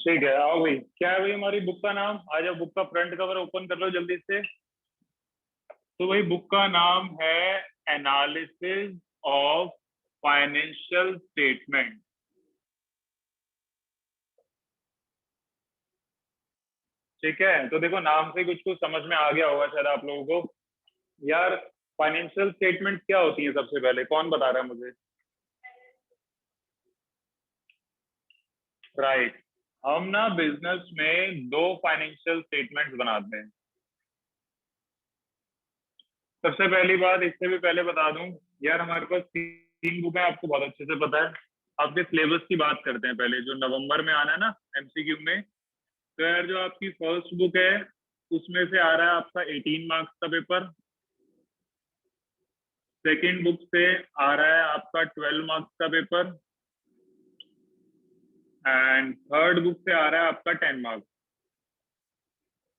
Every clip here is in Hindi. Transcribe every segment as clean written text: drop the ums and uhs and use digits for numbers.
ठीक है, आओ भाई। क्या है भाई हमारी बुक का नाम? आ जाओ, बुक का फ्रंट कवर ओपन कर लो जल्दी से। तो भाई बुक का नाम है एनालिसिस ऑफ फाइनेंशियल स्टेटमेंट। ठीक है, तो देखो नाम से कुछ कुछ समझ में आ गया होगा शायद आप लोगों को। यार, फाइनेंशियल स्टेटमेंट क्या होती है? सबसे पहले कौन बता रहा है मुझे? राइट। हम ना बिजनेस में दो फाइनेंशियल स्टेटमेंट्स बनाते हैं। सबसे पहली बात, इससे भी पहले बता दूं, यार हमारे पास तीन बुक है, आपको बहुत अच्छे से पता है। आपके सिलेबस की बात करते हैं पहले, जो नवंबर में आना है ना एमसीक्यू में। तो यार जो आपकी फर्स्ट बुक है, उसमें से आ रहा है आपका 18 मार्क्स का पेपर। सेकंड बुक से आ रहा है आपका 12 मार्क्स का पेपर। एंड थर्ड बुक से आ रहा है आपका 10 मार्क्स।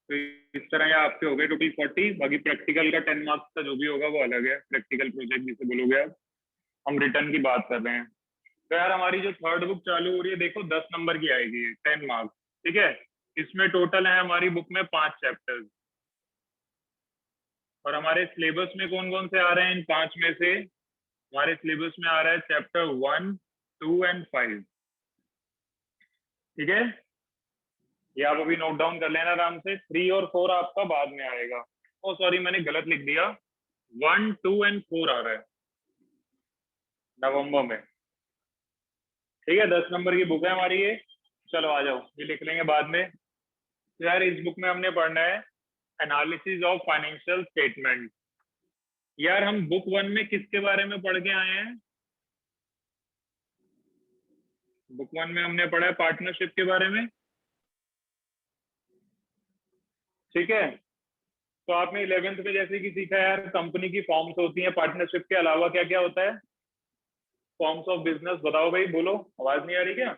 तो इस तरह ये आपके हो गए टोटल 40। बाकी प्रैक्टिकल का 10 मार्क्स का जो भी होगा वो अलग है, प्रैक्टिकल प्रोजेक्ट जिसे बोलोगे आप। हम रिटर्न की बात कर रहे हैं। तो यार हमारी जो थर्ड बुक चालू हो रही है, देखो 10 नंबर की आएगी, 10 मार्क्स। ठीक है। इसमें टोटल है हमारी बुक में 5 चैप्टर्स। और हमारे सिलेबस में कौन कौन से आ रहे हैं इन 5 में से? हमारे सिलेबस में आ रहा है चैप्टर 1, 2 एंड 5। ठीक है, ये आप अभी नोट डाउन कर लेना आराम से। 3 और 4 आपका बाद में आएगा। ओ सॉरी, मैंने गलत लिख दिया। 1, 2 एंड 4 आ रहा है नवंबर में। ठीक है, 10 नंबर की बुक है हमारी ये। चलो आ जाओ, ये लिख लेंगे बाद में। तो यार इस बुक में हमने पढ़ना है एनालिसिस ऑफ फाइनेंशियल स्टेटमेंट। यार हम बुक 1 में किसके बारे में पढ़ के आए हैं? बुक 1 में हमने पढ़ा है पार्टनरशिप के बारे में। ठीक है। तो आपने 11th में जैसे कि सीखा यार, कंपनी की फॉर्म्स होती हैं, पार्टनरशिप के अलावा क्या क्या होता है? फॉर्म्स ऑफ बिजनेस बताओ भाई, बोलो। आवाज नहीं आ रही क्या?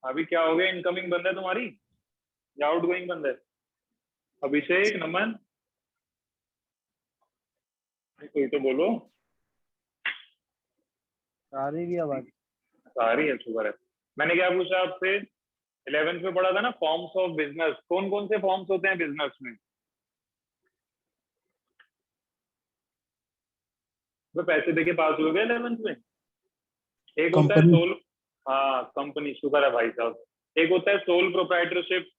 अभी क्या हो गया, इनकमिंग बंद है तुम्हारी या आउट गोइंग बंद है? अभिषेक, नमन, कोई तो बोलो। आ रही है आवाज? आ रही है, शुक्र है। मैंने क्या पूछा आपसे? 11th में पढ़ा था ना फॉर्म्स ऑफ बिजनेस। कौन कौन से फॉर्म्स होते हैं बिजनेस में? वो पैसे देके पास हो गए 11th में। एक होता है कंपनी। सोल। हाँ, कंपनी, शुक्र है भाई साहब। एक होता है सोल प्रोप्राइटरशिप।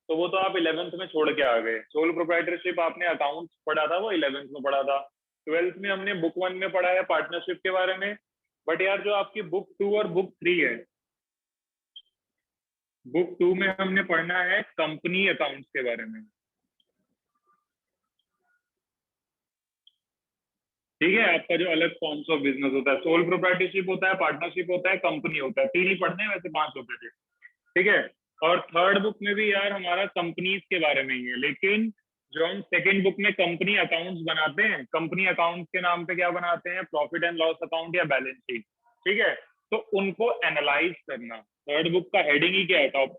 तो वो तो आप 11th में छोड़ के आ गए। सोल प्रोप्राइटरशिप आपने अकाउंट्स पढ़ा था, वो 11th में पढ़ा था। 12th में हमने बुक 1 में पढ़ा है पार्टनरशिप के बारे में। बट यार जो आपकी बुक 2 और बुक 3 है, बुक 2 में हमने पढ़ना है कंपनी अकाउंट्स के बारे में। ठीक है, आपका जो अलग फॉर्म्स ऑफ बिजनेस होता है, सोल प्रोप्राइटरशिप होता है, पार्टनरशिप होता है, कंपनी होता है। 3 ही पढ़ने हैं, वैसे 5 होते थे। ठीक है। और थर्ड बुक में भी यार हमारा कंपनीज के बारे में ही है, लेकिन जो हम सेकंड बुक में कंपनी अकाउंट्स बनाते हैं, कंपनी अकाउंट्स के नाम पे क्या बनाते हैं? प्रॉफिट एंड लॉस अकाउंट या बैलेंस शीट। ठीक है। तो उनको एनालाइज करना, थर्ड बुक का हेडिंग ही क्या है? टॉप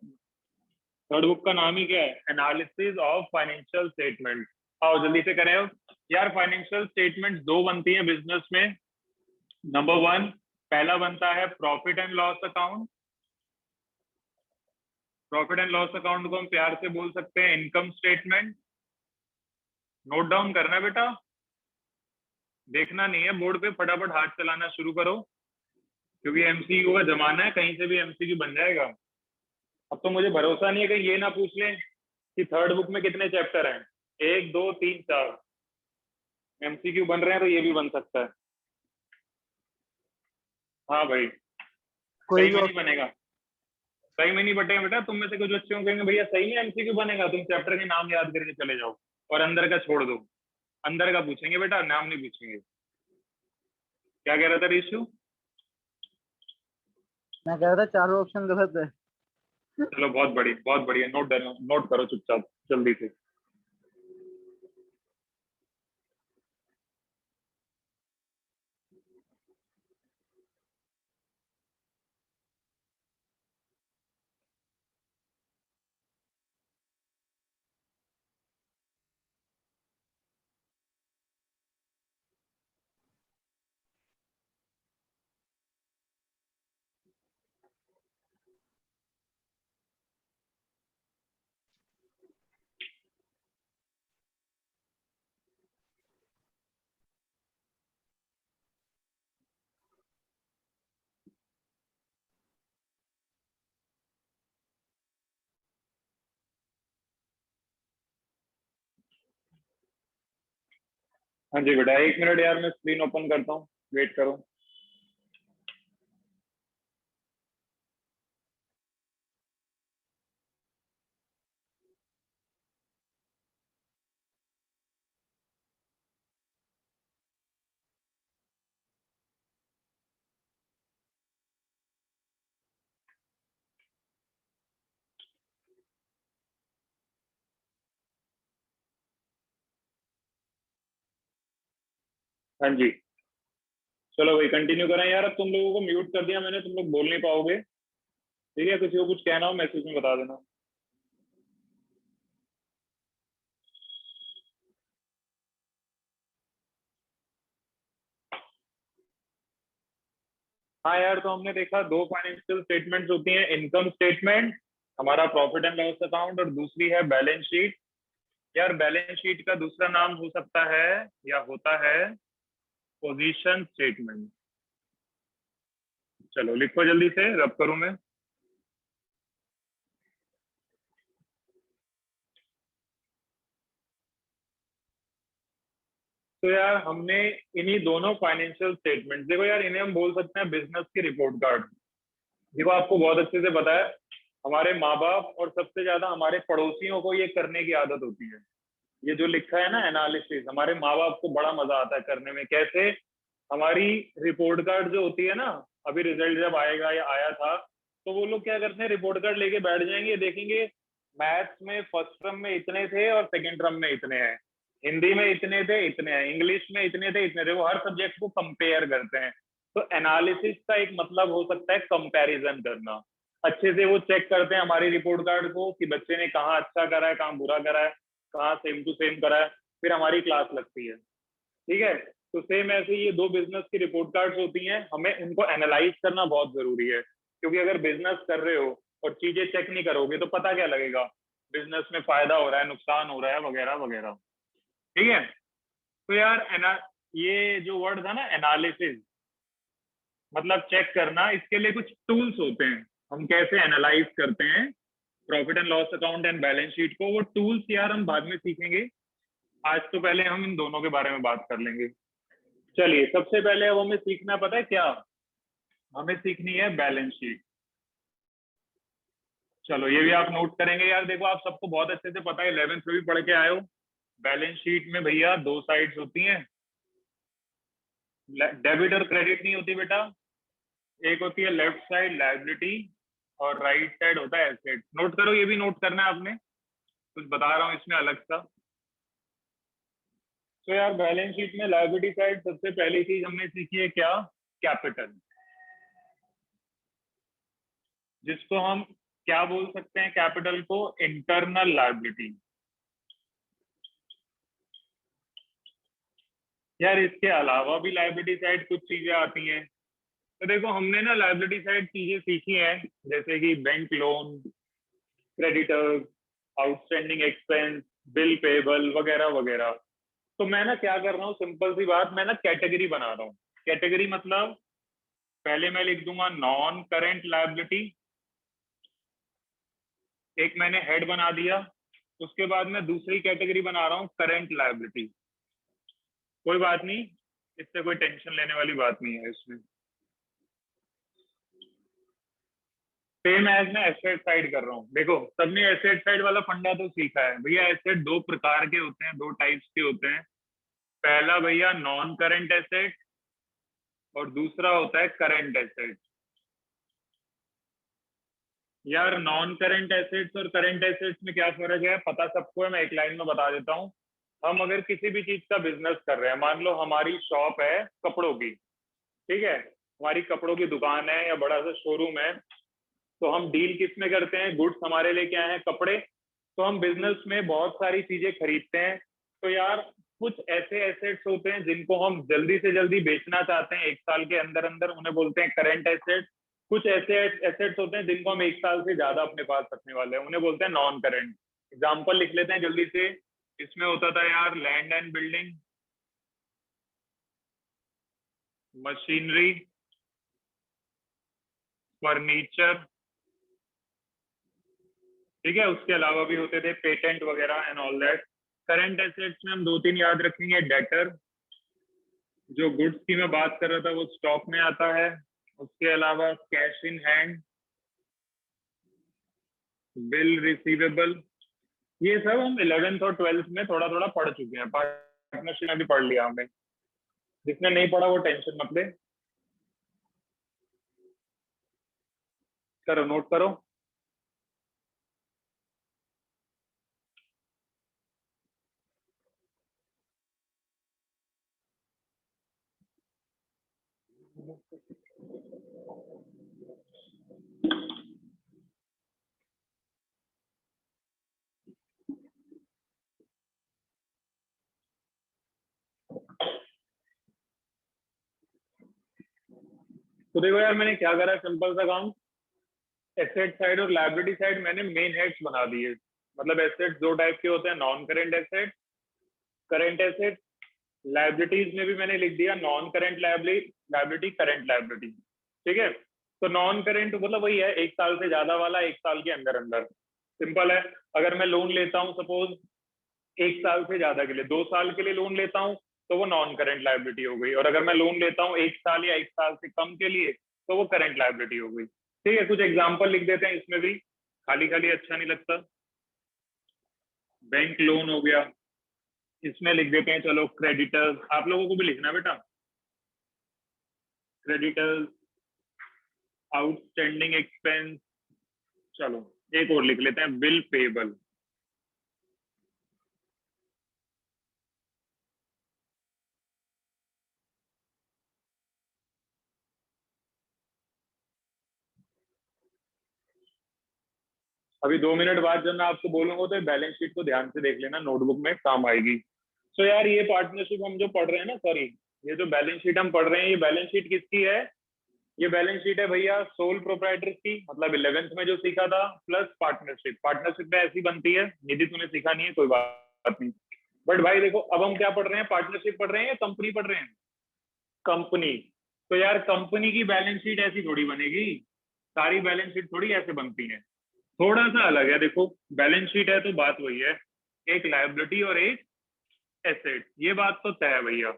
थर्ड बुक का नाम ही क्या है? Analysis of financial statement. आओ जल्दी से करें अब। यार फाइनेंशियल स्टेटमेंट दो बनती हैं बिजनेस में। नंबर 1, पहला बनता है profit and loss account. Profit and loss account को हम प्यार से बोल सकते हैं इनकम स्टेटमेंट। नोट डाउन करना है बेटा, देखना नहीं है बोर्ड पे, फटाफट हाथ चलाना शुरू करो, क्योंकि एमसीक्यू का जमाना है, कहीं से भी एमसीक्यू बन जाएगा। अब तो मुझे भरोसा नहीं है कहीं ये ना पूछ लें कि थर्ड बुक में कितने चैप्टर हैं। 1, 2, 3, 4 एमसीक्यू बन रहे हैं, तो ये भी बन सकता है। हाँ भाई, कोई सही में भी नहीं बनेगा। सही में नहीं बटेगा बेटा। तुम में से कुछ बच्चों कहेंगे भैया सही में एमसीक्यू बनेगा, तुम चैप्टर के नाम याद करके चले जाओ और अंदर का छोड़ दो। अंदर का पूछेंगे बेटा, नाम नहीं पूछेंगे। क्या कह रहा था ऋषु? मैं कह रहा था चारों ऑप्शन गलत है। चलो बहुत बढ़िया, बहुत बढ़िया। नोट करो चुपचाप जल्दी से। हाँ जी बेटा, 1 मिनट यार, मैं स्क्रीन ओपन करता हूँ, वेट करो। हाँ जी, चलो भाई कंटिन्यू करें यार। अब तुम लोगों को म्यूट कर दिया मैंने, तुम लोग बोल नहीं पाओगे। ठीक है, किसी को कुछ कहना हो मैसेज में बता देना। हाँ यार, तो हमने देखा दो फाइनेंशियल स्टेटमेंट्स होती हैं, इनकम स्टेटमेंट हमारा प्रॉफिट एंड लॉस अकाउंट, और दूसरी है बैलेंस शीट। यार बैलेंस शीट का दूसरा नाम हो सकता है या होता है पोजीशन स्टेटमेंट। चलो लिखो जल्दी से, रब करूं मैं। तो यार हमने इन्हीं दोनों फाइनेंशियल स्टेटमेंट, देखो यार इन्हें हम बोल सकते हैं बिजनेस की रिपोर्ट कार्ड। देखो आपको बहुत अच्छे से पता है, हमारे माँ बाप और सबसे ज्यादा हमारे पड़ोसियों को ये करने की आदत होती है। ये जो लिखा है ना एनालिसिस, हमारे माँ बाप को बड़ा मजा आता है करने में। कैसे? हमारी रिपोर्ट कार्ड जो होती है ना, अभी रिजल्ट जब आएगा या आया था, तो वो लोग क्या करते हैं, रिपोर्ट कार्ड लेके बैठ जाएंगे, देखेंगे मैथ्स में फर्स्ट टर्म में इतने थे और सेकंड टर्म में इतने हैं, हिंदी में इतने थे इतने हैं, इंग्लिश में इतने थे इतने थे। वो हर सब्जेक्ट को कंपेयर करते हैं। तो एनालिसिस का एक मतलब हो सकता है कंपैरिजन करना। अच्छे से वो चेक करते हैं हमारी रिपोर्ट कार्ड को कि बच्चे ने कहाँ अच्छा करा है, कहाँ बुरा करा है, कहाँ सेम टू सेम करा है, फिर हमारी क्लास लगती है। ठीक है, तो सेम ऐसे ये दो बिजनेस की रिपोर्ट कार्ड्स होती हैं, हमें उनको एनालाइज करना बहुत जरूरी है। क्योंकि अगर बिजनेस कर रहे हो और चीजें चेक नहीं करोगे तो पता क्या लगेगा, बिजनेस में फायदा हो रहा है, नुकसान हो रहा है, वगैरह वगैरह। ठीक है, तो यार ये जो वर्ड था ना एनालिसिस, मतलब चेक करना, इसके लिए कुछ टूल्स होते हैं। हम कैसे एनालाइज करते हैं profit and loss account and balance sheet को, वो टूल्स यार हम बाद में सीखेंगे। आज तो पहले हम इन दोनों के बारे में बात कर लेंगे। चलिए, सबसे पहले अब हमें सीखना, पता है क्या? हमें सीखनी है बैलेंस शीट। चलो ये भी आप नोट करेंगे यार। देखो आप सबको बहुत अच्छे से पता है, 11th में भी पढ़ के आए हो। बैलेंस शीट में भैया दो साइड्स होती हैं, डेबिट और क्रेडिट नहीं होती बेटा। एक होती है लेफ्ट साइड लायबिलिटी, और राइट साइड होता है एसेट। नोट करो, ये भी नोट करना है आपने, कुछ बता रहा हूँ इसमें अलग सा। तो यार बैलेंस शीट में लायबिलिटी साइड सबसे पहली चीज हमने सीखी है क्या? कैपिटल, जिसको हम क्या बोल सकते हैं, कैपिटल को इंटरनल लायबिलिटी। यार इसके अलावा भी लायबिलिटी साइड कुछ चीजें आती हैं। तो देखो हमने ना लायबिलिटी साइड चीजें सीखी हैं, जैसे कि bank loan, creditors, outstanding expense, bill payable, वगैरह वगैरह। तो मैं ना क्या कर रहा हूँ, सिंपल सी बात, मैं ना कैटेगरी बना रहा हूँ। कैटेगरी मतलब पहले मैं लिख दूंगा नॉन करेंट लायबिलिटी, एक मैंने हेड बना दिया। उसके बाद मैं दूसरी कैटेगरी बना रहा हूँ करेंट लायबिलिटी। कोई बात नहीं, इससे कोई टेंशन लेने वाली बात नहीं है इसमें। सेम एज मैं एसेट साइड कर रहा हूँ। देखो सबने एसेट साइड वाला फंडा तो सीखा है भैया। एसेट दो प्रकार के होते हैं, दो टाइप्स के होते हैं। पहला भैया नॉन करंट एसेट, और दूसरा होता है करंट एसेट। यार नॉन करंट एसेट्स और करंट एसेट्स में क्या फर्क है पता सबको है, मैं एक लाइन में बता देता हूँ। हम अगर किसी भी चीज का बिजनेस कर रहे हैं, मान लो हमारी शॉप है कपड़ों की, ठीक है, हमारी कपड़ों की दुकान है या बड़ा सा शोरूम है, तो हम डील किस में करते हैं, गुड्स हमारे लेके आए हैं कपड़े, तो हम बिजनेस में बहुत सारी चीजें खरीदते हैं। तो यार कुछ ऐसे एसेट्स होते हैं जिनको हम जल्दी से जल्दी बेचना चाहते हैं, 1 साल के अंदर अंदर, उन्हें बोलते हैं करंट एसेट। कुछ ऐसे एसेट्स होते हैं जिनको हम 1 साल से ज्यादा अपने पास रखने वाले हैं, उन्हें बोलते हैं नॉन करंट। एग्जाम्पल लिख लेते हैं जल्दी से। इसमें होता था यार land and building, machinery, furniture, ठीक है। उसके अलावा भी होते थे पेटेंट वगैरह and all that. Current assets में हम दो तीन याद रखेंगे, डेटर, जो गुड्स की मैं बात कर रहा था वो स्टॉक में आता है। उसके अलावा cash in hand, bill receivable, ये सब हम 11th और 12th में थोड़ा थोड़ा पढ़ चुके हैं। पार्टनरशिप में भी पढ़ लिया हमने। जिसने नहीं पढ़ा वो टेंशन मत ले, करो नोट करो। तो देखो यार, मैंने क्या करा, सिंपल सा काम। एसेट साइड और लायबिलिटी साइड मैंने मेन हेड्स बना दिए। मतलब एसेट दो टाइप के होते हैं, non current asset, current asset. Liabilities में भी मैंने लिख दिया non current liability, current liability. ठीक है। तो नॉन करेंट मतलब वही है, 1 साल से ज्यादा वाला, 1 साल के अंदर अंदर। सिंपल है। अगर मैं लोन लेता हूँ सपोज 1 साल से ज्यादा के लिए, 2 साल के लिए लोन लेता हूँ, तो वो नॉन करेंट लायबिलिटी हो गई। और अगर मैं लोन लेता हूँ 1 साल या 1 साल से कम के लिए, तो वो करंट लायबिलिटी हो गई। ठीक है, कुछ एग्जाम्पल लिख देते हैं इसमें भी, खाली खाली अच्छा नहीं लगता। बैंक लोन हो गया, इसमें लिख देते हैं चलो क्रेडिटर्स। आप लोगों को भी लिखना बेटा, क्रेडिटर्स, आउटस्टैंडिंग एक्सपेंस। चलो एक और लिख लेते हैं, बिल पेबल। अभी 2 मिनट बाद जब मैं आपको बोलूंगा तो बैलेंस शीट को ध्यान से देख लेना, नोटबुक में काम आएगी। तो यार ये पार्टनरशिप हम जो पढ़ रहे हैं ना, सॉरी, ये जो बैलेंस शीट हम पढ़ रहे हैं, ये बैलेंस शीट किसकी है? ये बैलेंस शीट है भैया सोल प्रोप्राइटर्स की, मतलब 11th में जो सीखा था, प्लस पार्टनरशिप। पार्टनरशिप में ऐसी बनती है, निधि तूने सीखा नहीं है कोई बात नहीं। बट भाई देखो, अब हम क्या पढ़ रहे हैं, पार्टनरशिप पढ़ रहे हैं या कंपनी पढ़ रहे हैं? कंपनी। तो यार कंपनी की बैलेंस शीट ऐसी थोड़ी बनेगी, सारी बैलेंस शीट थोड़ी ऐसे बनती है, थोड़ा सा अलग है। देखो बैलेंस शीट है तो बात वही है, एक लायबिलिटी और एक एसेट, ये बात तो तय है भैया।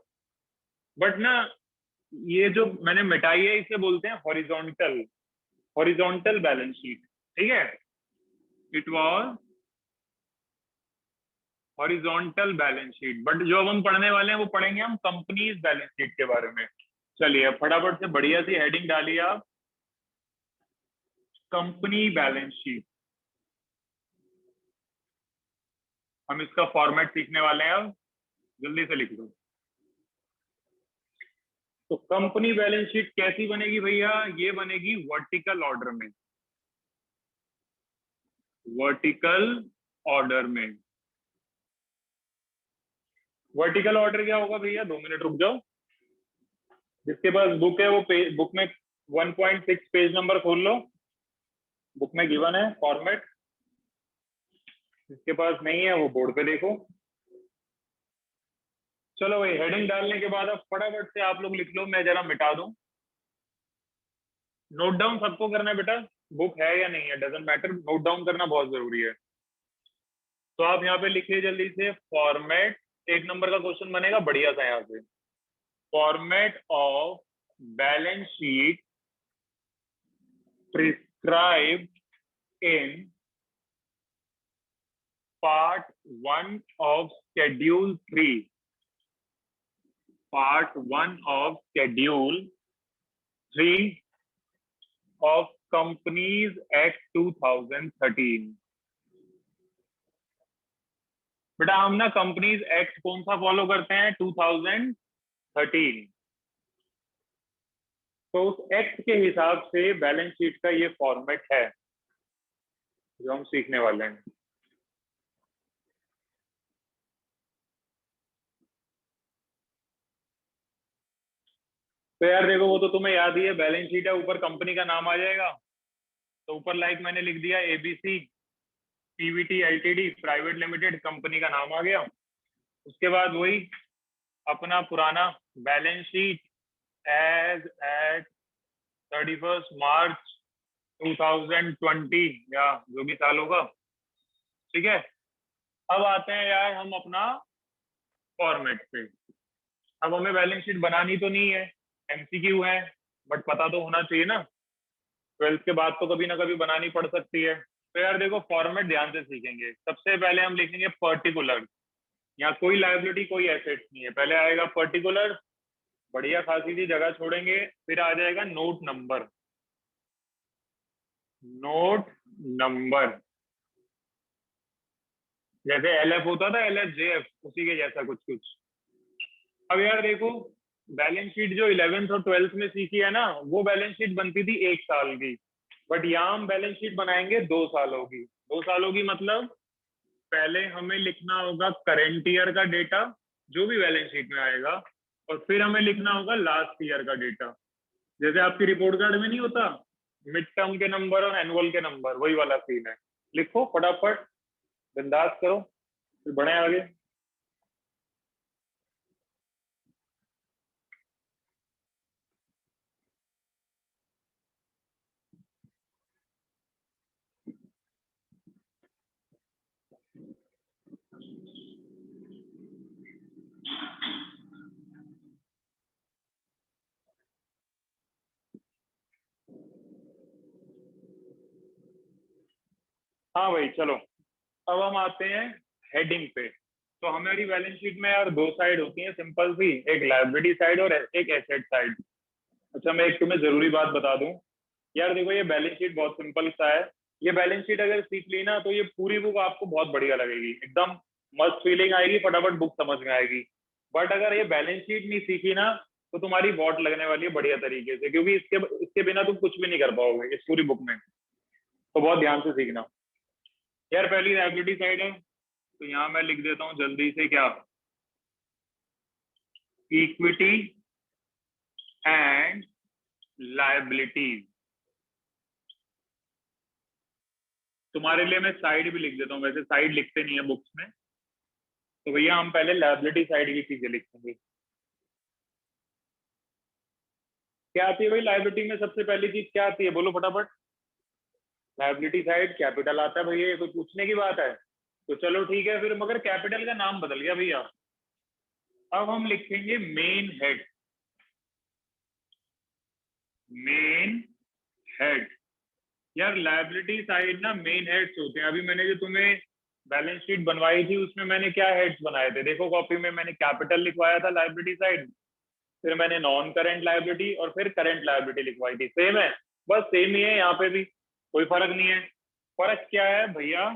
बट ना, ये जो मैंने मिटाई है इसे बोलते हैं हॉरिजॉन्टल, हॉरिजॉन्टल बैलेंस शीट। ठीक है, it was horizontal balance sheet. But जो अब हम पढ़ने वाले हैं वो पढ़ेंगे हम कंपनीज बैलेंस शीट के बारे में। चलिए अब फटाफट से बढ़िया सी हेडिंग डालिए आप, कंपनी बैलेंस शीट। हम इसका फॉर्मेट सीखने वाले हैं अब, जल्दी से लिख दो। तो कंपनी बैलेंस शीट कैसी बनेगी भैया? ये बनेगी वर्टिकल ऑर्डर में, वर्टिकल ऑर्डर में। वर्टिकल ऑर्डर क्या होगा भैया? 2 मिनट रुक जाओ। जिसके पास बुक है वो बुक में 1.6 पेज नंबर खोल लो, बुक में गिवन है फॉर्मेट। जिसके पास नहीं है वो बोर्ड पे देखो। चलो भाई, हेडिंग डालने के बाद अब फटाफट से आप लोग लिख लो, मैं जरा मिटा दूं। नोट डाउन सबको करना है बेटा, बुक है या नहीं है डजेंट मैटर, नोट डाउन करना बहुत जरूरी है। तो आप यहाँ पे लिखिए जल्दी से, फॉर्मेट। 1 नंबर का क्वेश्चन बनेगा बढ़िया सा यहाँ से, format of balance sheet prescribed in part 1 of schedule 3, part 1 of schedule 3 of companies act 2013। बेटा हम ना कंपनीज एक्ट कौन सा फॉलो करते हैं? 2013। तो उस एक्ट के हिसाब से बैलेंस शीट का ये फॉर्मेट है जो हम सीखने वाले हैं। तो यार देखो, वो तो तुम्हें याद ही है, बैलेंस शीट है, ऊपर कंपनी का नाम आ जाएगा। तो ऊपर लाइक मैंने लिख दिया ABC Pvt LTD private limited, company का नाम आ गया। उसके बाद वही अपना पुराना बैलेंस शीट एज एट 31 मार्च 2020 या जो भी साल होगा। ठीक है, अब आते हैं यार हम अपना फॉर्मेट पे। अब हमें बैलेंस शीट बनानी तो नहीं है, एमसीक्यू है, बट पता तो होना चाहिए ना, 12th के बाद तो कभी ना कभी बनानी पड़ सकती है। तो यार देखो फॉर्मेट ध्यान से सीखेंगे। सबसे पहले हम लिखेंगे पर्टिकुलर, यहाँ कोई लायबिलिटी कोई एसेट नहीं है, पहले आएगा पर्टिकुलर, बढ़िया खासी सी जगह छोड़ेंगे, फिर आ जाएगा नोट नंबर, नोट नंबर, जैसे एलएफ होता था, एलएफ जेएफ, उसी के जैसा कुछ कुछ। अब यार देखो बैलेंस शीट जो 11th और 12th में सीखी है ना, वो बैलेंस शीट बनती थी 1 साल की, बट यहाँ हम बैलेंस शीट बनाएंगे 2 सालों की। 2 सालों की मतलब पहले हमें लिखना होगा करेंट ईयर का डेटा जो भी बैलेंस शीट में आएगा, और फिर हमें लिखना होगा लास्ट ईयर का डेटा। जैसे आपकी रिपोर्ट कार्ड में नहीं होता मिड टर्म के नंबर और एनुअल के नंबर, वही वाला सीन है। लिखो फटाफट, बिंदास करो, फिर बढ़े आगे। हाँ भाई चलो, अब हम आते हैं हेडिंग पे। तो हमारी बैलेंस शीट में यार 2 साइड होती है सिंपल सी, एक लायबिलिटी साइड और एक एसेट साइड। अच्छा मैं एक तुम्हें जरूरी बात बता दूं, यार देखो ये बैलेंस शीट बहुत सिंपल सा है। ये बैलेंस शीट अगर सीख ली ना तो ये पूरी बुक आपको बहुत बढ़िया लगेगी, एकदम मस्त फीलिंग आएगी, फटाफट बुक समझ में आएगी। बट अगर ये बैलेंस शीट नहीं सीखी ना तो तुम्हारी वॉट लगने वाली है बढ़िया तरीके से, क्योंकि इसके इसके बिना तुम कुछ भी नहीं कर पाओगे इस पूरी बुक में। तो बहुत ध्यान से सीखना। यार पहली लायबिलिटी साइड है, तो यहाँ मैं लिख देता हूँ जल्दी से क्या, इक्विटी एंड लायबिलिटीज। तुम्हारे लिए मैं साइड भी लिख देता हूँ, वैसे साइड लिखते नहीं है बुक्स में, तो भैया हम पहले लायबिलिटी साइड की चीजें लिखेंगे। क्या आती है भाई लायबिलिटी में, सबसे पहली चीज क्या आती है बोलो फटाफट। लायबिलिटी साइड कैपिटल आता है भैया, ये कोई पूछने की बात है। तो चलो ठीक है फिर, मगर कैपिटल का नाम बदल गया भैया। अब हम लिखेंगे मेन हेड, मेन हेड। यार लायबिलिटी साइड ना मेन हेड्स होते हैं। अभी मैंने जो तुम्हें बैलेंस शीट बनवाई थी उसमें मैंने क्या हेड्स बनाए थे, देखो कॉपी में मैंने कैपिटल लिखवाया था लायबिलिटी साइड, फिर मैंने नॉन करेंट लायबिलिटी और फिर करेंट लायबिलिटी लिखवाई थी। सेम है, बस सेम ही है यहाँ पे भी, कोई फर्क नहीं है। फर्क क्या है भैया,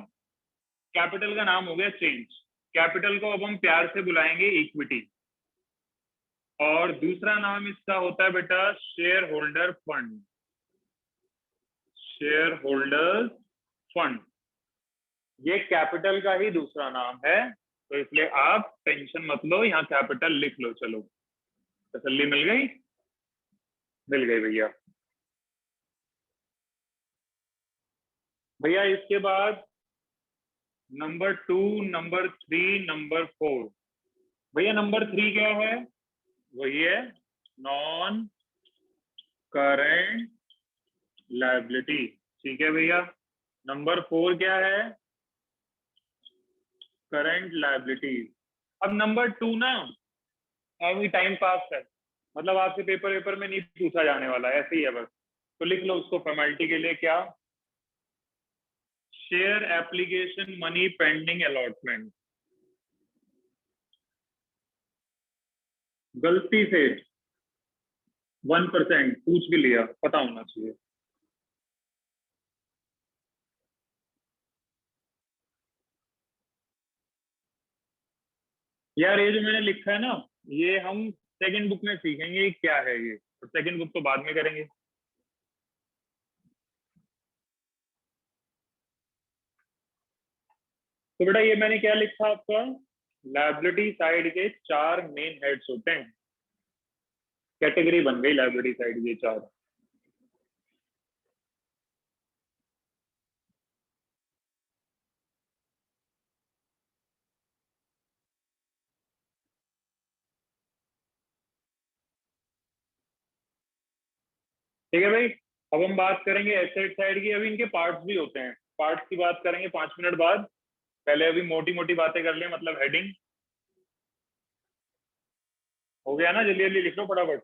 कैपिटल का नाम हो गया चेंज, कैपिटल को अब हम प्यार से बुलाएंगे इक्विटी, और दूसरा नाम इसका होता है बेटा share holder fund, share holders fund. ये कैपिटल का ही दूसरा नाम है, तो इसलिए आप टेंशन मत लो, यहाँ कैपिटल लिख लो। चलो तसल्ली मिल गई, मिल गई भैया। भैया इसके बाद नंबर 2, नंबर 3, नंबर 4। भैया नंबर 3 क्या है, वही है नॉन करेंट लायबिलिटी, ठीक है भैया। नंबर 4 क्या है, करंट लायबिलिटी। अब नंबर 2 ना अभी टाइम पास है, मतलब आपसे पेपर वेपर में नहीं पूछा जाने वाला, ऐसे ही है बस, तो लिख लो उसको फॉर्मेलिटी के लिए क्या, share application money pending allotment. गलती से 1% पूछ भी लिया, पता होना चाहिए। यार ये जो मैंने लिखा है ना, ये हम सेकंड बुक में सीखेंगे क्या है ये, और सेकंड बुक तो बाद में करेंगे। तो बेटा ये मैंने क्या लिखा आपका, लायबिलिटी साइड के 4 मेन हेड्स होते हैं, कैटेगरी बन गई लायबिलिटी साइड के 4। ठीक है भाई। अब हम बात करेंगे एसेट साइड की, अभी इनके पार्ट्स भी होते हैं, पार्ट्स की बात करेंगे 5 मिनट बाद। पहले अभी मोटी मोटी बातें कर लें, मतलब हेडिंग। हो गया ना? जल्दी जल्दी लिख लो फटाफट।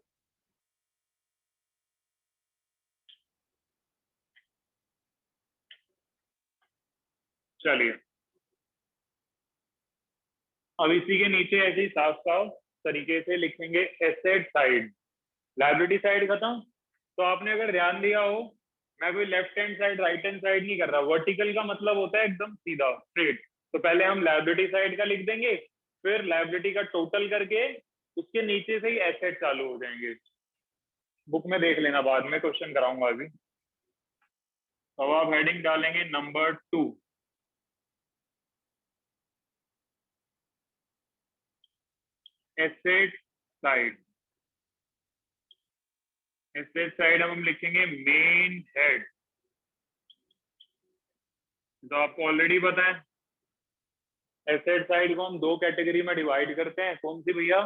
चलिए, अब इसी के नीचे ऐसे ही साफ साफ तरीके से लिखेंगे एसेट साइड। लायबिलिटी साइड खत्म। तो आपने अगर ध्यान दिया हो, मैं कोई left hand side right hand side नहीं कर रहा। वर्टिकल का मतलब होता है एकदम सीधा स्ट्रेट। तो पहले हम लायबिलिटी साइड का लिख देंगे, फिर लायबिलिटी का टोटल करके उसके नीचे से ही एसेट चालू हो जाएंगे। बुक में देख लेना, बाद में क्वेश्चन कराऊंगा अभी। तो आप हेडिंग डालेंगे number 2, asset side. Asset side हम लिखेंगे मेन हेड। तो आपको ऑलरेडी पता है एसेट साइड को हम दो कैटेगरी में डिवाइड करते हैं। कौन सी भैया?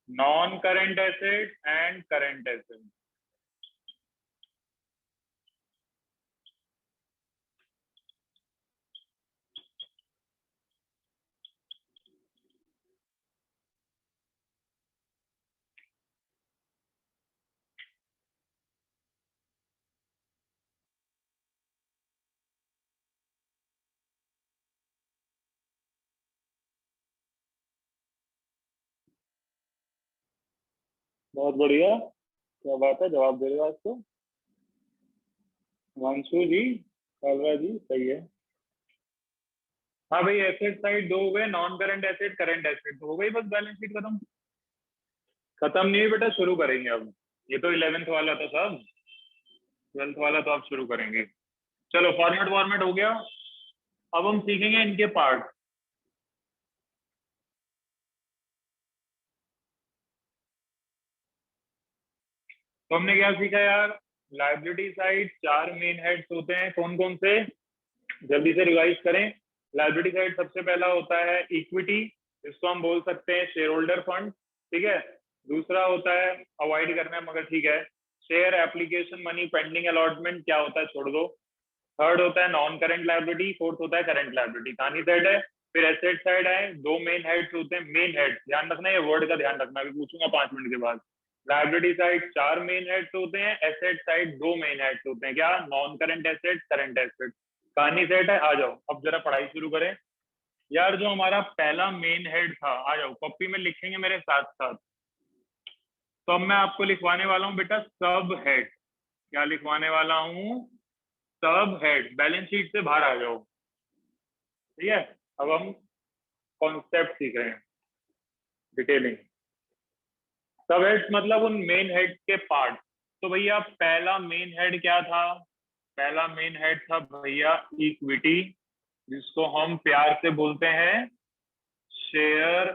Non current asset and current asset. बहुत बढ़िया, क्या बात है, जवाब दे रहे हो आज तो। हिमांशु जी, कालरा जी, सही है। हाँ भाई, एसेट साइड दो हो गए, non current asset current asset, तो हो गई बस बैलेंस शीट खत्म। खत्म नहीं है बेटा, शुरू करेंगे अब। ये तो 11th वाला था साहब, 12th वाला तो आप शुरू करेंगे। चलो, फॉर्मेट फॉर्मेट हो गया। अब हम सीखेंगे इनके पार्ट। तो हमने क्या सीखा यार? लाइबिलिटी साइड 4 मेन हेड्स होते हैं। कौन कौन से? जल्दी से रिवाइज करें। लाइबिलिटी साइड सबसे पहला होता है इक्विटी, इसको हम बोल सकते हैं शेयर होल्डर फंड, ठीक है। दूसरा होता है, अवॉइड करना है मगर ठीक है, share application money pending allotment, क्या होता है छोड़ दो। थर्ड होता है नॉन करंट लाइबिलिटी, फोर्थ होता है करंट लाइबिलिटी। कहानी सेट है। फिर एसेट साइड है, दो मेन हेड्स होते हैं। मेन हेड ध्यान रखना, ये वर्ड का ध्यान रखना, अभी पूछूंगा 5 मिनट के बाद। लाइबिलिटी साइड 4 मेन हेड्स होते हैं, एसेट साइड 2 मेन हेड्स होते हैं। क्या? Non current asset, current asset. कहानी सेट है, आ जाओ अब जरा पढ़ाई शुरू करें। यार जो हमारा पहला मेन हेड था, आ जाओ कॉपी में लिखेंगे मेरे साथ साथ। तो अब मैं आपको लिखवाने वाला हूँ बेटा सब हेड। क्या लिखवाने वाला हूँ? सब हेड। बैलेंस शीट से बाहर आ जाओ, ठीक है। अब हम कॉन्सेप्ट सीख रहे हैं, डिटेलिंग। सब हेड्स मतलब उन मेन हेड्स के पार्ट। तो भैया पहला मेन हेड क्या था? पहला मेन हेड था भैया इक्विटी, जिसको हम प्यार से बोलते हैं शेयर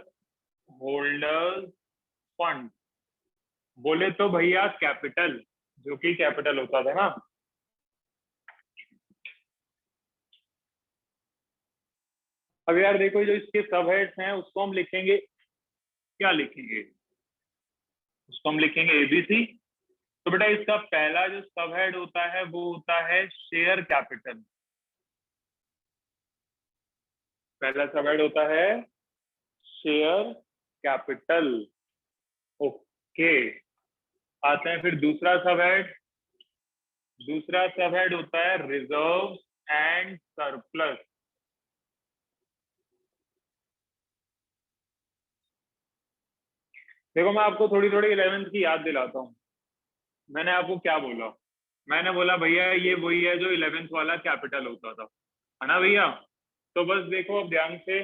होल्डर्स फंड। बोले तो भैया कैपिटल, जो कि कैपिटल होता था ना। अब यार देखो, जो इसके सब हेड्स हैं उसको हम लिखेंगे, क्या लिखेंगे? उसको हम लिखेंगे एबीसी। तो बेटा इसका पहला जो सब हेड होता है वो होता है शेयर कैपिटल। पहला सब हेड होता है शेयर कैपिटल। ओके, आते हैं फिर दूसरा सब हेड। दूसरा सब हेड होता है रिजर्व एंड सरप्लस। देखो मैं आपको थोड़ी थोड़ी 11th की याद दिलाता हूँ। मैंने आपको क्या बोला? मैंने बोला भैया ये वही है जो 11th वाला कैपिटल होता था, है ना भैया? तो बस देखो अब ध्यान से,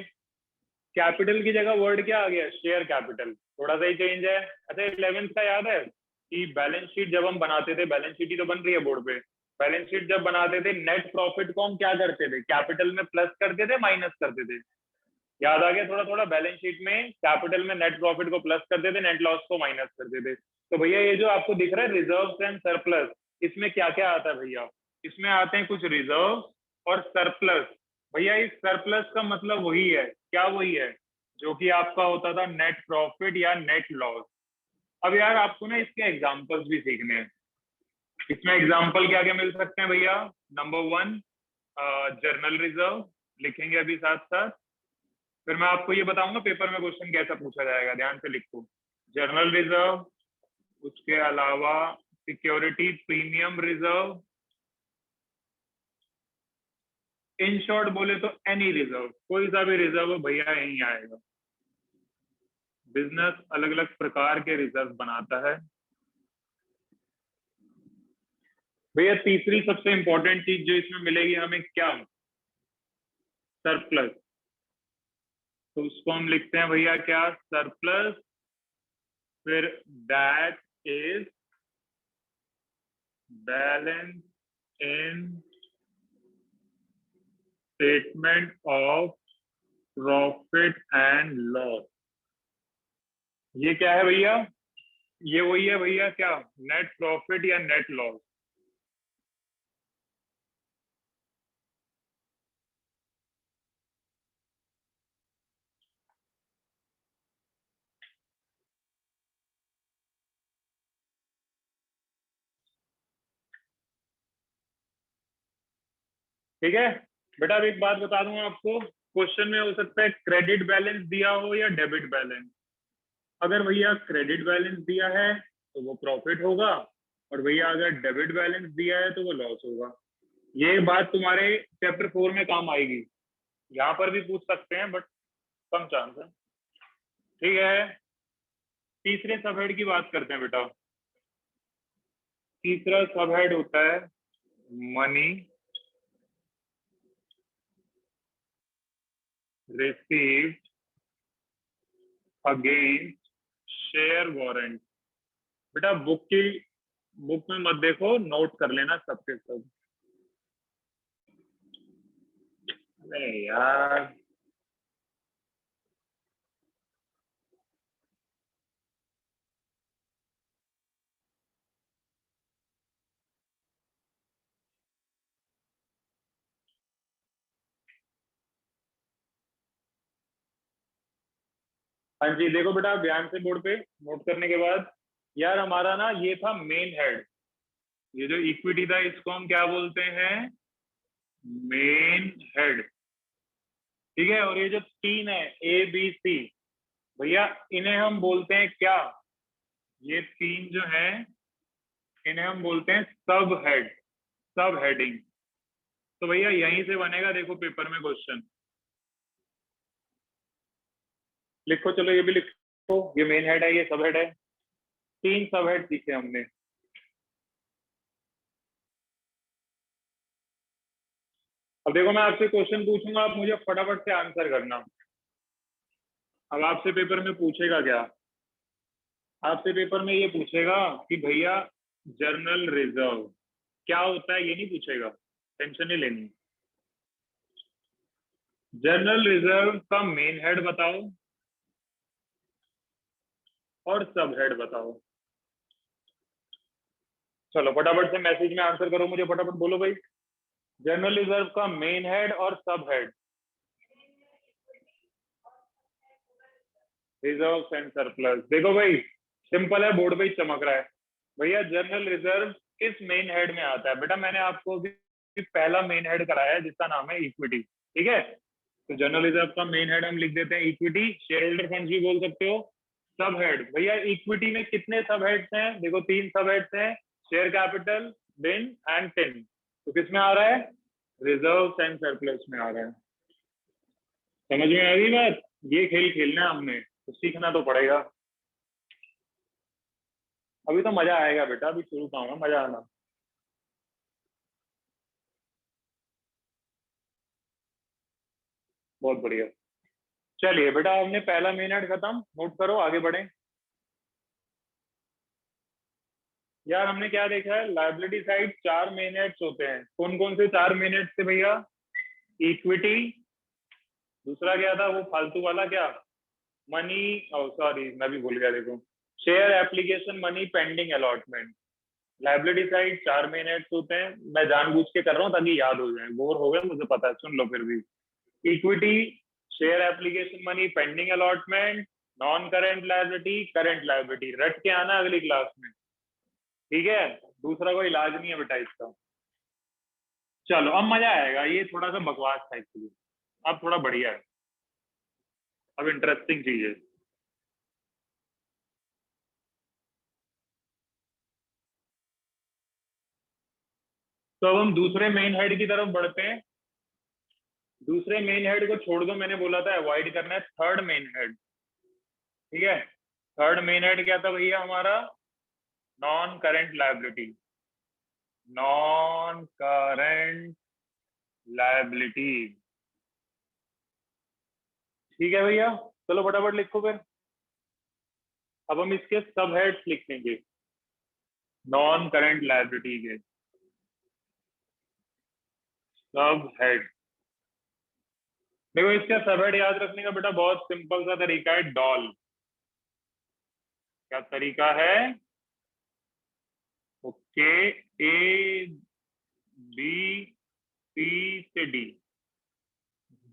कैपिटल की जगह वर्ड क्या आ गया? Share capital. थोड़ा सा ही चेंज है। अच्छा 11th का याद है कि बैलेंस शीट जब हम बनाते थे, बैलेंस शीट ही तो बन रही है बोर्ड पे। बैलेंस शीट जब बनाते थे, नेट प्रॉफिट को हम क्या करते थे? कैपिटल में प्लस करते थे, माइनस करते थे? याद आ गया थोड़ा थोड़ा? बैलेंस शीट में कैपिटल में नेट प्रॉफिट को प्लस करते थे, नेट लॉस को माइनस करते थे। तो भैया ये जो आपको दिख रहा है रिजर्व एंड सरप्लस, इसमें क्या क्या आता है भैया? इसमें आते हैं कुछ रिजर्व और सरप्लस। भैया इस सरप्लस का मतलब वही है, क्या वही है? जो कि आपका होता था नेट प्रॉफिट या नेट लॉस। अब यार आपको ना इसके एग्जाम्पल्स भी सीखने हैं। इसमें एग्जाम्पल क्या क्या मिल सकते हैं भैया? नंबर 1 जर्नल रिजर्व लिखेंगे अभी साथ साथ। फिर मैं आपको ये बताऊंगा पेपर में क्वेश्चन कैसा पूछा जाएगा, ध्यान से लिखो। जनरल रिजर्व, उसके अलावा security premium reserve, in short बोले तो एनी रिजर्व, कोई सा भी रिजर्व भैया यहीं आएगा। बिजनेस अलग अलग प्रकार के रिजर्व बनाता है भैया। तीसरी सबसे इंपॉर्टेंट चीज जो इसमें मिलेगी हमें क्या, सरप्लस। तो उसको हम लिखते हैं भैया क्या, सरप्लस। फिर that is balance in statement of profit and loss. ये क्या है भैया, ये वही है भैया क्या, नेट प्रॉफिट या नेट लॉस। ठीक है बेटा, अब एक बात बता दूं आपको, क्वेश्चन में हो सकता है क्रेडिट बैलेंस दिया हो या डेबिट बैलेंस। अगर भैया क्रेडिट बैलेंस दिया है तो वो प्रॉफिट होगा, और भैया अगर डेबिट बैलेंस दिया है तो वो लॉस होगा। ये बात तुम्हारे चैप्टर 4 में काम आएगी, यहाँ पर भी पूछ सकते हैं बट कम चांस है। ठीक है, तीसरे सबहेड की बात करते हैं बेटा। तीसरा सबहेड होता है money received against share warrant. बेटा बुक में मत देखो, नोट कर लेना सबके सब। अरे यार, हाँ जी देखो बेटा ध्यान से बोर्ड पे नोट करने के बाद, यार हमारा ना ये था मेन हेड। ये जो इक्विटी था इसको हम क्या बोलते हैं, मेन हेड। ठीक है, और ये जो तीन है ए बी सी, भैया इन्हें हम बोलते हैं क्या, ये तीन जो है इन्हें हम बोलते हैं सब हेड, सब हेडिंग। तो भैया यहीं से बनेगा, देखो पेपर में क्वेश्चन लिखो, चलो ये भी लिखो, ये मेन हेड है, ये सब हेड है, तीन सब हेड दिखे हमने। अब देखो मैं आपसे क्वेश्चन पूछूंगा, आप मुझे फटाफट से आंसर करना। अब आपसे पेपर में पूछेगा क्या, आपसे पेपर में ये पूछेगा कि भैया जर्नल रिजर्व क्या होता है, ये नहीं पूछेगा, टेंशन नहीं लेनी। जर्नल रिजर्व का मेन हेड बताओ और सब हेड बताओ। चलो फटाफट से मैसेज में आंसर करो, मुझे फटाफट बोलो भाई, जर्नल रिजर्व का मेन हेड और सब हेड। रिजर्व एंड सरप्लस, देखो भाई सिंपल है, बोर्ड पे ही चमक रहा है। भैया जर्नल रिजर्व किस मेन हेड में आता है, बेटा मैंने आपको भी पहला मेन हेड कराया है जिसका नाम है इक्विटी। ठीक है, तो जनरल रिजर्व का मेन हेड हम लिख देते हैं इक्विटी, शेयर होल्डर फंड भी बोल सकते हो। सब हेड, भैया इक्विटी में कितने सब हेड्स हैं, देखो तीन सब हेड्स हैं, शेयर कैपिटल, बिन एंड टिन। तो किस में आ रहा है, रिजर्व एंड सरप्लस में आ रहा है। समझ में आ गई बात, ये खेल खेलना है हमने, तो सीखना तो पड़ेगा। अभी तो मजा आएगा बेटा, अभी शुरू का होगा मजा आना। बहुत बढ़िया, चलिए बेटा हमने पहला मेन हेड खत्म, नोट करो आगे बढ़े। यार हमने क्या देखा है, लाइबिलिटी साइड चार मेन हेड्स होते हैं। कौन कौन से चार मेन हेड्स थे भैया, इक्विटी, दूसरा क्या था वो फालतू वाला क्या, मनी, ओ सॉरी मैं भी भूल गया, देखो share application money pending allotment. Liability side चार मेन हेड्स होते हैं, मैं जानबूझ के कर रहा हूँ ताकि याद हो जाए, बोर हो गए मुझे पता है, सुन लो फिर भी। Equity, share application money pending allotment, non current liability, current liability, रट के आना अगली क्लास में। ठीक है, दूसरा कोई इलाज नहीं है बेटा इसका। चलो अब मजा आएगा, ये थोड़ा सा बकवास था एक्चुअली, अब थोड़ा बढ़िया है। अब इंटरेस्टिंग चीज है, तो अब हम दूसरे मेन हेड की तरफ बढ़ते हैं। दूसरे मेन हेड को छोड़ दो, मैंने बोला था अवॉइड करना है थर्ड मेन हेड। ठीक है, थर्ड मेन हेड क्या था भैया हमारा? Non current liability. Non current liability. ठीक है भैया, चलो फटाफट लिखो फिर। अब हम इसके सब हेड्स लिखेंगे नॉन करेंट लायबिलिटी के सब हेड। देखो इसका सब हेड याद रखने का बेटा बहुत सिंपल सा तरीका है, डॉल। क्या तरीका है? ओके, ए बी सी से D,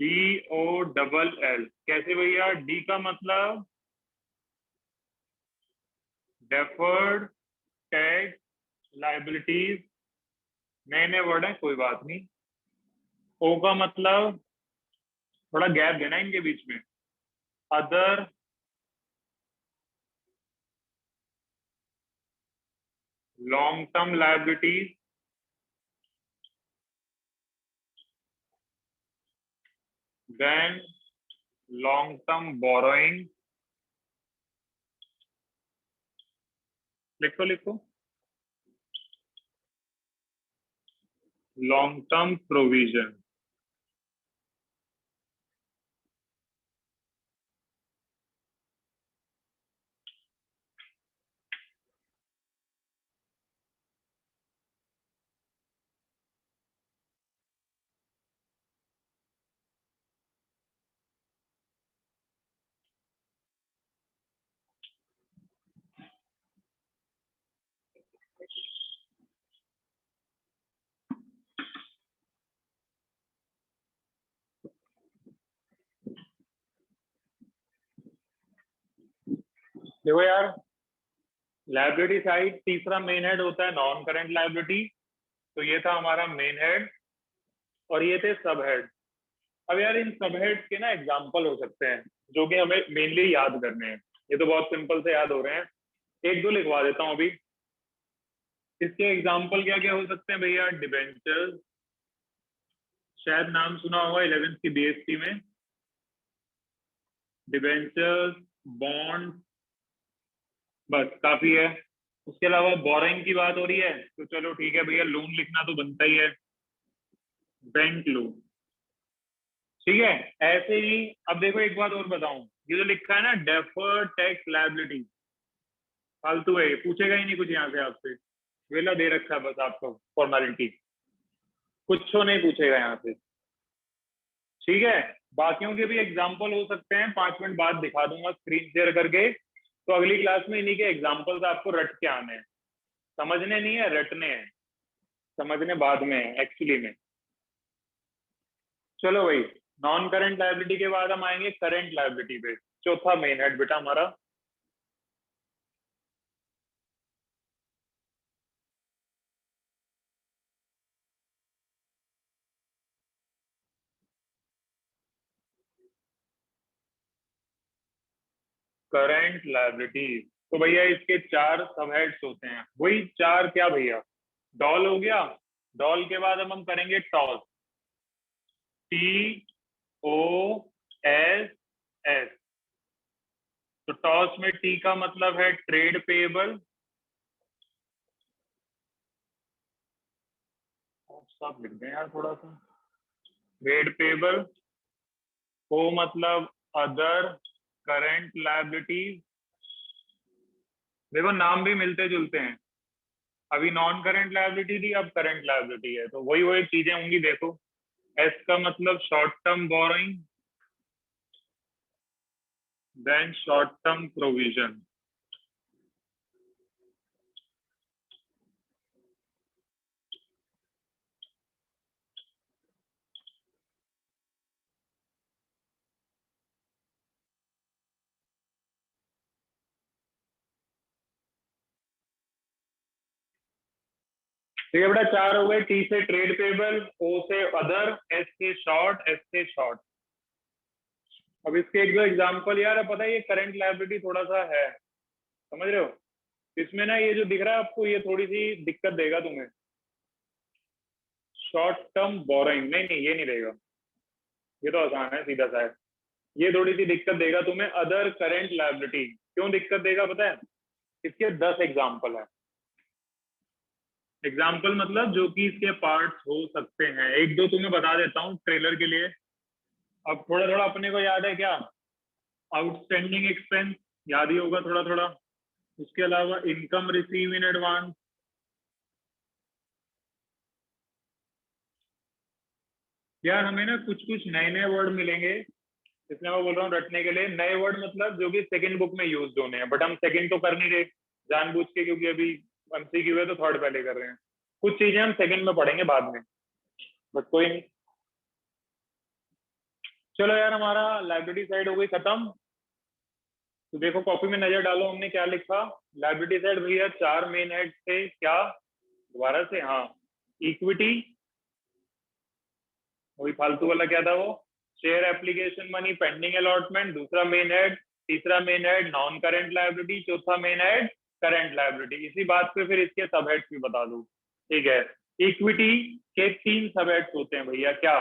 D O double L. कैसे भैया? डी का मतलब डेफर्ड टैक्स लाइबिलिटीज, नए नए वर्ड है कोई बात नहीं। ओ का मतलब, थोड़ा गैप देना इनके बीच में, other long term liabilities, then long term borrowing. लिखो लिखो, लॉन्ग टर्म प्रोविजन। देखो यार, लाइबिलिटी साइड तीसरा मेन हेड होता है नॉन करेंट लाइबिलिटी। तो ये था हमारा मेन हेड और ये थे सब हेड। अब यार इन सब हेड्स के ना एग्जाम्पल हो सकते हैं जो कि हमें मेनली याद करने हैं। ये तो बहुत सिंपल से याद हो रहे हैं, एक दो लिखवा देता हूँ अभी। इसके एग्जाम्पल क्या क्या हो सकते हैं भैया? डिबेंचर्स, शायद नाम सुना होगा 11th की बीएससी में। डिबेंचर्स, बॉन्ड, बस काफी है। उसके अलावा बोरिंग की बात हो रही है तो चलो ठीक है भैया, लोन लिखना तो बनता ही है, बैंक लोन। ठीक है, ऐसे ही। अब देखो एक बात और बताऊं, ये जो लिखा है ना डेफर्ड टैक्स लायबिलिटी, फालतू है, ये पूछेगा ही नहीं कुछ यहाँ से आपसे, वेला दे रखा है बस आपको फॉर्मेलिटी, कुछ नहीं पूछेगा यहाँ से। ठीक है, बाकियों के भी एग्जाम्पल हो सकते हैं, 5 मिनट बाद दिखा दूंगा स्क्रीन शेयर करके। तो अगली क्लास में इन्हीं के एग्जाम्पल्स आपको रट के आने हैं, समझने नहीं है, रटने हैं। समझने बाद में है एक्चुअली में। चलो भाई, नॉन करंट लायबिलिटी के बाद हम आएंगे करंट लायबिलिटी पे, चौथा मेन हेड बेटा हमारा। करंट लायबिलिटी, तो भैया इसके 4 सब हेड्स होते हैं, वही 4 क्या भैया? डॉल हो गया, डॉल के बाद हम करेंगे toss, T O S S. तो टॉस में टी का मतलब है ट्रेड पेएबल, सब लिख दें यार थोड़ा सा, ट्रेड पेएबल। ओ मतलब अदर करंट लायबिलिटीज। देखो नाम भी मिलते जुलते हैं, अभी नॉन करंट लायबिलिटी थी, अब करंट लायबिलिटी है, तो वही वही चीजें होंगी। देखो एस का मतलब short term borrowing, then short term provision. ठीक है बेटा, 4 हो गए। टी से ट्रेड पेबल, ओ से अदर, एस से शॉर्ट, एस से शॉर्ट। अब इसके एक दो एग्जांपल यार, पता है ये करंट लायबिलिटी थोड़ा सा है, समझ रहे हो? इसमें ना ये जो दिख रहा है आपको, ये थोड़ी सी दिक्कत देगा तुम्हें। शॉर्ट टर्म बोरोइंग, नहीं नहीं ये नहीं रहेगा, ये तो आसान है, सीधा सा है। ये थोड़ी सी दिक्कत देगा तुम्हें, अदर करंट लायबिलिटी। क्यों दिक्कत देगा पता है? इसके 10 एग्जाम्पल है। एग्जाम्पल मतलब जो कि इसके पार्ट्स हो सकते हैं, एक दो तुम्हें बता देता हूँ ट्रेलर के लिए। अब थोड़ा थोड़ा अपने को याद है क्या? आउटस्टैंडिंग एक्सपेंस याद ही होगा थोड़ा थोड़ा। उसके अलावा इनकम रिसीव इन एडवांस, यार हमें ना कुछ कुछ नए नए वर्ड मिलेंगे, इसलिए मैं बोल रहा हूँ रटने के लिए। नए वर्ड मतलब जो कि सेकंड बुक में यूज होने हैं, बट हम सेकंड तो कर नहीं रहे जानबूझ के, क्योंकि अभी एमसीक्यू है तो थर्ड पहले कर रहे हैं। कुछ चीजें हम सेकंड में पढ़ेंगे बाद में, बट कोई नहीं। चलो यार, हमारा लाइब्रेरी साइड हो गई खत्म। तो देखो कॉपी में नजर डालो, हमने क्या लिखा। लाइब्रेरी साइड भैया 4 मेन हेड थे क्या? दोबारा से, हाँ। इक्विटी, वही फालतू वाला क्या था वो? Share application money pending allotment, दूसरा मेन हेड। तीसरा main head non current liability, चौथा मेन हेड करंट लायबिलिटी। इसी बात पे फिर इसके सब हेड्स भी बता दूं, ठीक है? इक्विटी के 3 सब हेड्स होते हैं भैया, क्या?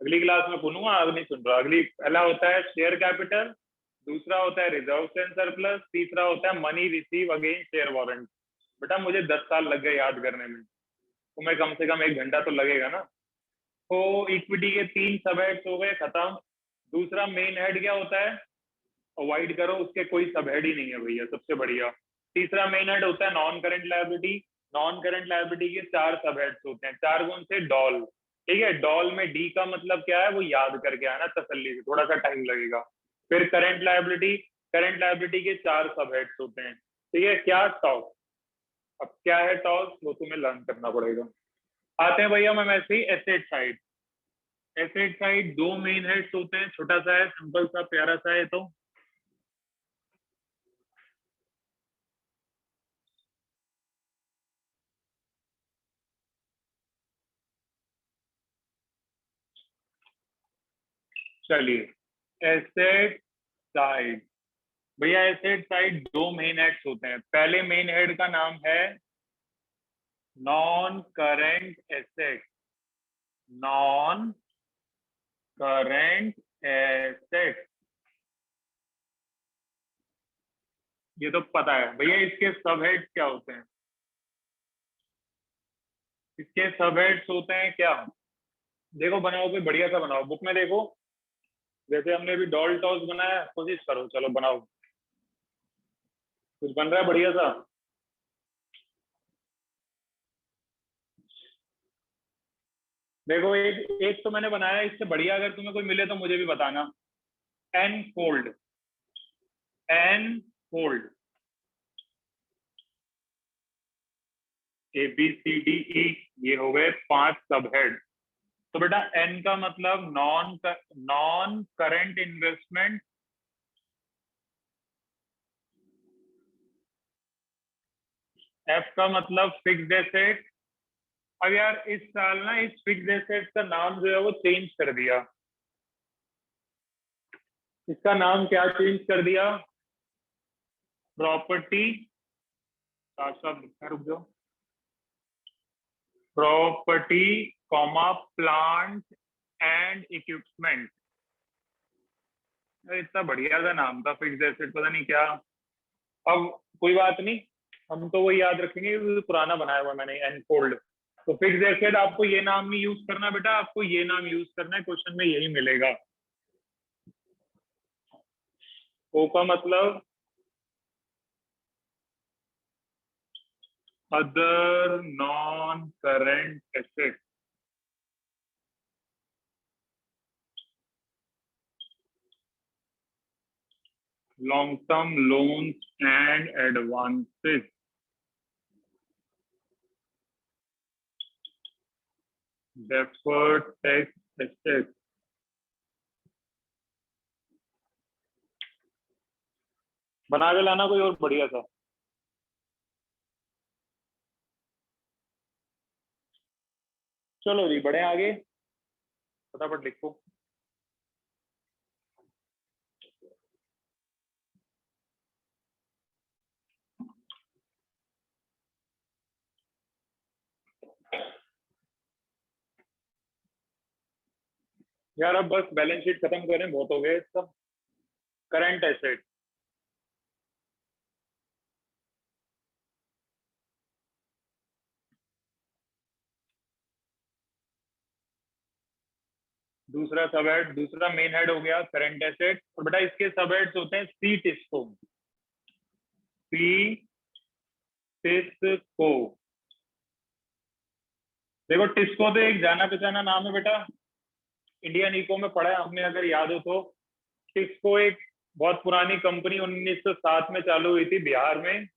अगली क्लास में बोलूंगा, आज नहीं सुन रहा। अगली, पहला होता है शेयर कैपिटल, दूसरा होता है रिजर्व एंड सरप्लस, तीसरा होता है money receive against share warrant. बेटा मुझे 10 साल लग गए याद करने में, तुम्हें कम से कम 1 घंटा तो लगेगा ना। तो इक्विटी के 3 सब हेड्स हो गए खत्म। दूसरा मेन हेड क्या होता है? अवॉइड करो, उसके कोई सब हेड ही नहीं है भैया, सबसे बढ़िया। तीसरा मेन हेड होता है non current liability. Non current liability के 4 सब हेड्स होते हैं, 4 गुण से डॉल। ठीक है, डॉल में डी का मतलब क्या है वो याद करके आना तसल्ली से, थोड़ा सा टाइम लगेगा। फिर करंट लायबिलिटी, करंट लायबिलिटी के 4 सब हेड्स होते हैं। ठीक है, क्या? टॉस। अब क्या है टॉस, वो तुम्हें लर्न करना पड़ेगा। आते हैं भैया मैं ऐसे ही asset side. Asset side 2 main heads होते हैं, छोटा सा है, सिंपल सा प्यारा सा है। तो चलिए, एसेट साइड भैया, एसेट साइड 2 मेन हेड्स होते हैं। पहले मेन हेड का नाम है non current asset. Non current asset, ये तो पता है भैया। इसके सब हेड्स क्या होते हैं? इसके सब हेड्स होते हैं क्या? देखो बनाओ, कोई बढ़िया सा बनाओ, बुक में देखो। जैसे हमने अभी डॉल टॉस बनाया, कोशिश करो, चलो बनाओ, कुछ बन रहा है बढ़िया सा। देखो एक एक तो मैंने बनाया, इससे बढ़िया अगर तुम्हें कोई मिले तो मुझे भी बताना। N fold, N fold, A B C D E, ये हो गए 5 सब हेड। तो बेटा एन का मतलब नॉन करंट इन्वेस्टमेंट। एफ का मतलब फिक्स्ड एसेट। अब यार इस साल ना इस फिक्स्ड एसेट का नाम जो है वो चेंज कर दिया। इसका नाम क्या चेंज कर दिया? प्रॉपर्टी, साथ साथ लिखा, रुक जाओ। Property comma plant and equipment. इतना बढ़िया सा नाम था, फिक्स्ड एसेट, पता नहीं क्या। अब कोई बात नहीं, हम तो वही याद रखेंगे, वो पुराना बनाया हुआ मैंने, एनफोल्ड। तो फिक्स्ड एसेट आपको ये नाम नहीं यूज करना बेटा, आपको ये नाम यूज करना है, क्वेश्चन में यही मिलेगा। ओ का मतलब other non current asset. Long term loans and advances, deferred tax asset. बना के लाना कोई और बढ़िया सा। चलो जी बढ़े आगे, फटाफट लिखो। यार अब बस बैलेंस शीट खत्म करें, बहुत हो गए इसका। करंट एसेट, दूसरा सब हेड, दूसरा मेन हेड हो गया करंट एसेट। और बेटा इसके सब हेड्स होते हैं सी टिस्को, सी टिस्को। देखो टिस्को तो एक जाना पहचाना नाम है बेटा, इंडियन इको में पढ़ा है हमने अगर याद हो तो। टिस्को एक बहुत पुरानी कंपनी 1907 में चालू हुई थी बिहार में,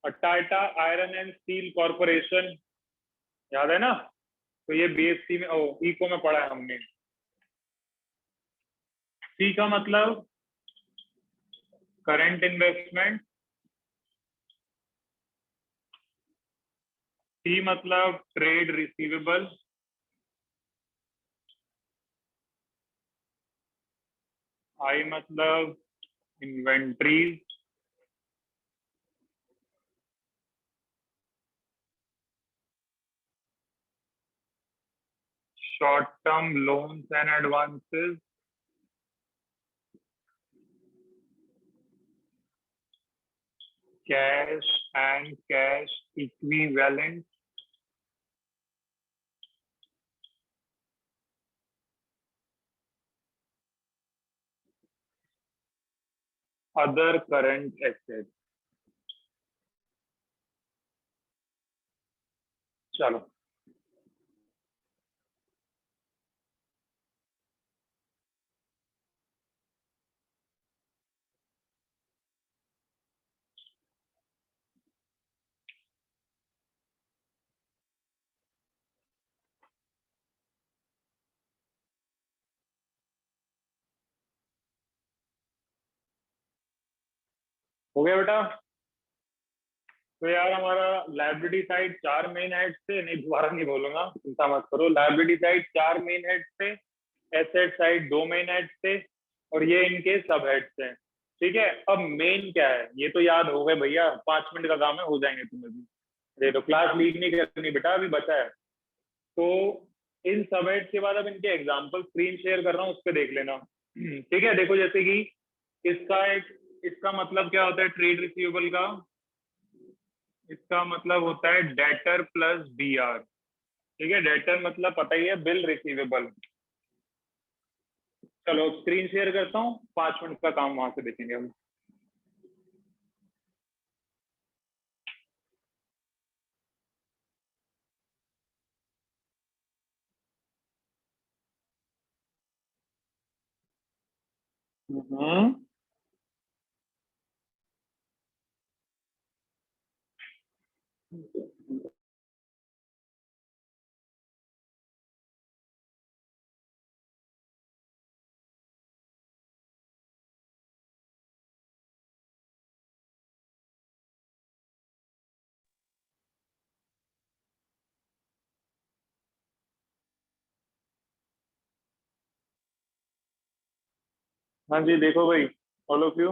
और Tata iron and steel corporation, याद है ना? तो ये बीएससी में इको में पढ़ा है हमने। सी का मतलब करंट इन्वेस्टमेंट, टी मतलब ट्रेड रिसीवेबल, आई मतलब inventories, short term loans and advances, cash and cash equivalent, other current asset. चलो हो गया बेटा। तो यार हमारा लाइबिलिटी साइड 4 मेन हेड थे, नहीं दोबारा नहीं बोलूंगा, चिंता मत करो। लाइबिलिटी साइड 4 मेन हेड थे, एसेट साइड 2 मेन हेड थे, और ये इनके सब हेड्स हैं। ठीक है, अब मेन क्या है ये तो याद हो गए भैया, 5 मिनट का काम है, हो जाएंगे तुम्हें भी। ये तो क्लास लीड नहीं करनी बेटा, अभी बचा है। तो इन सब हेड्स के बाद अब इनके एग्जाम्पल स्क्रीन शेयर कर रहा हूँ, उस पर देख लेना। ठीक है, देखो जैसे कि इसका एक, इसका मतलब क्या होता है ट्रेड रिसीवेबल का? इसका मतलब होता है डेटर प्लस बीआर। ठीक है, डेटर मतलब पता ही है, बिल रिसीवेबल। चलो स्क्रीन शेयर करता हूँ, 5 मिनट का काम वहां से देखेंगे हम। हम्म। हाँ जी देखो भाई, ऑल ऑफ यू।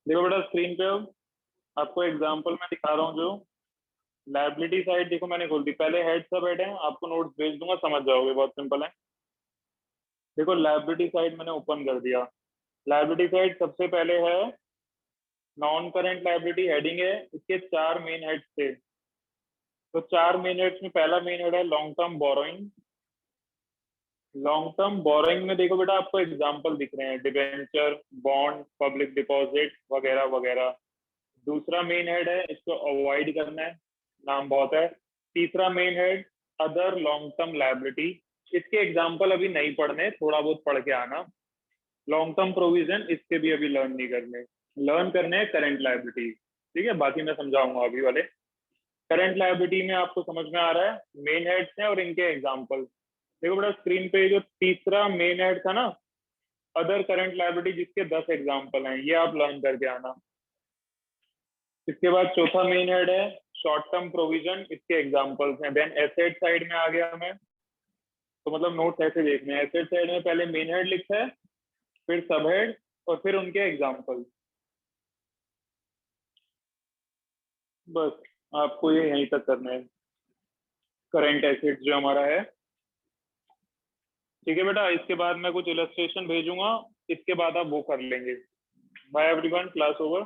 देखो बेटा स्क्रीन पे, अब आपको एग्जांपल मैं दिखा रहा हूँ जो लाइबिलिटी साइड देखो मैंने खोल दी, पहले हेड सब हेड है, आपको नोट्स भेज दूंगा, समझ जाओगे, बहुत सिंपल है। देखो लाइबिलिटी साइड मैंने ओपन कर दिया। लाइबिलिटी साइड सबसे पहले है नॉन करंट लाइबिलिटी, हेडिंग है, इसके 4 मेन हेड्स थे। तो 4 मेन हेड्स में पहला मेन हेड है long term borrowing. Long term borrowing में देखो बेटा आपको एग्जांपल दिख रहे हैं, डिबेंचर, बॉन्ड, पब्लिक डिपॉजिट वगैरह वगैरह। दूसरा मेन हेड है, इसको अवॉइड करना है, नाम बहुत है। तीसरा main head other long term liability, इसके एग्जांपल अभी नहीं पढ़ने, थोड़ा बहुत पढ़ के आना। लॉन्ग टर्म प्रोविजन इसके भी अभी लर्न नहीं करने, लर्न करने हैं करंट लायबिलिटी। ठीक है, बाकी मैं समझाऊंगा अभी वाले। करंट लायबिलिटी में आपको समझ में आ रहा है, मेन हेड्स हैं और इनके एग्जांपल। देखो बेटा स्क्रीन पे जो तीसरा मेन हेड था ना, अदर करंट लायबिलिटी, जिसके 10 एग्जांपल हैं, ये आप लर्न करके आना। इसके बाद चौथा मेन हेड है शॉर्ट टर्म प्रोविजन, इसके एग्जांपल्स हैं। देन एसेट साइड में आ गया मैं, तो मतलब नोट्स ऐसे देखने हैं। एसेट साइड में पहले मेन हेड लिखा है, फिर सब हेड, और फिर उनके एग्जाम्पल। बस आपको ये यहीं तक करना है, करंट एसेट्स जो हमारा है। ठीक है बेटा, इसके बाद मैं कुछ इलस्ट्रेशन भेजूंगा, इसके बाद आप वो कर लेंगे। Bye everyone, class over.